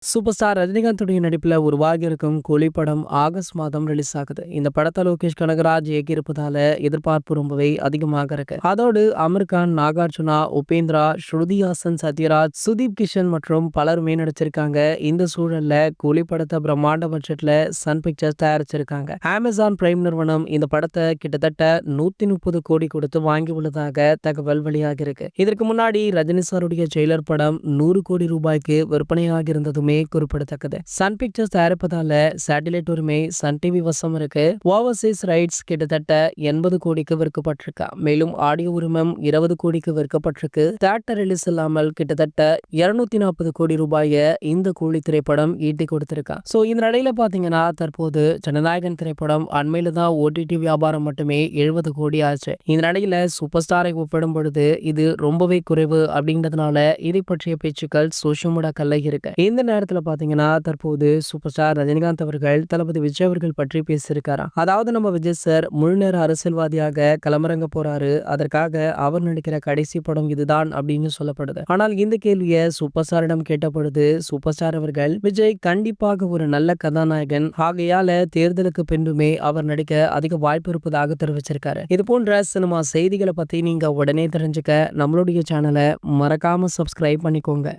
Super star ரஜினிகாந்துடைய நடிப்பில் உருவாகி இருக்கும் கூலி படம் ஆகஸ்ட் மாதம் ரிலீஸ் ஆகுது. இந்த படத்தை லோகேஷ் கனகராஜ் இயக்கியிருப்பதால எதிர்பார்ப்பு ரொம்பவே அதிகமாக இருக்கு. அதோடு அமீர் கான், நாகார்ஜுனா, உபேந்திரா, ஸ்ருதி ஹாசன், சத்யராஜ், சுதீப் கிஷன் மற்றும் பலருமே நடிச்சிருக்காங்க. இந்த சூழல்ல கூலி படத்தை பிரம்மாண்ட பட்ஜெட்ல சன் பிக்சர்ஸ் தயாரிச்சிருக்காங்க. அமேசான் பிரைம் நிறுவனம் இந்த படத்தை கிட்டத்தட்ட 130 கோடி கொடுத்து வாங்கி உள்ளதாக தகவல் வெளியாகி இருக்கு. இதற்கு முன்னாடி ரஜினி சாருடைய ஜெயிலர் படம் 100 கோடி ரூபாய்க்கு விற்பனையாகி இருந்ததுமே குறிப்பிடத்தக்கது. சன் பிக்சர்ஸ் தயாரிப்பதால சேட்டலைட் உரிமை சன் டிவி வசம் இருக்கு. ஓவர்சீஸ் ரைட்ஸ் கிட்டத்தட்ட 80 கோடிக்கு விற்கப்பட்டிருக்கு. மேலும் ஆடியோ உரிமம் 20 கோடிக்கு விற்கப்பட்டிருக்கு. தியேட்டர் ரிலீஸ் இல்லாமல் கிட்டத்தட்ட 240 கோடி ரூபாயை இந்த கூலி திரைப்படம் ஈட்டி கொடுத்திருக்கா. சோ இந்த நிலையில பாத்தீங்கன்னா தற்போது ஜனநாயகன் திரைப்படம் அண்மையில தான் ஓடிடி வியாபாரம் மட்டுமே 70 கோடி ஆச்சு. இந்த நிலையில சூப்பர் ஸ்டாரை ஒப்பிடும் பொழுது இது ரொம்பவே குறைவு அப்படின்றதுனால இதை பற்றிய பேச்சுக்கள் சோஷியல் மீடியாக்கள்ல இருக்கு. இந்த நேரத்துல பாத்தீங்கன்னா தற்போது சூப்பர் ஸ்டார் ரஜினிகாந்த் அவர்கள் தளபதி விஜய் அவர்கள் பற்றி பேசியிருக்காராம். அதாவது நம்ம விஜய் சார் முழுநேர அரசியல்வாதியாக களமிறங்க போறாரு. அதற்காக அவர் நடிக்கிற கடைசி படம் இதுதான் அப்படின்னு சொல்லப்படுது. ஆனால் இந்த கேள்வியை சூப்பர் ஸ்டாரிடம் கேட்ட பொழுது சூப்பர் ஸ்டார் அவர்கள் விஜய் கண்டிப்பாக ஒரு நல்ல கதாநாயகன், ஆகையால தேர்தலுக்கு பின்புமே அவர் நடிக்க அதிக வாய்ப்பு இருப்பதாக தெரிவிச்சிருக்காரு. இது போன்ற சினிமா செய்திகளை பத்தி நீங்க உடனே தெரிஞ்சுக்க நம்மளுடைய சேனலை மறக்காம சப்ஸ்கிரைப் பண்ணிக்கோங்க.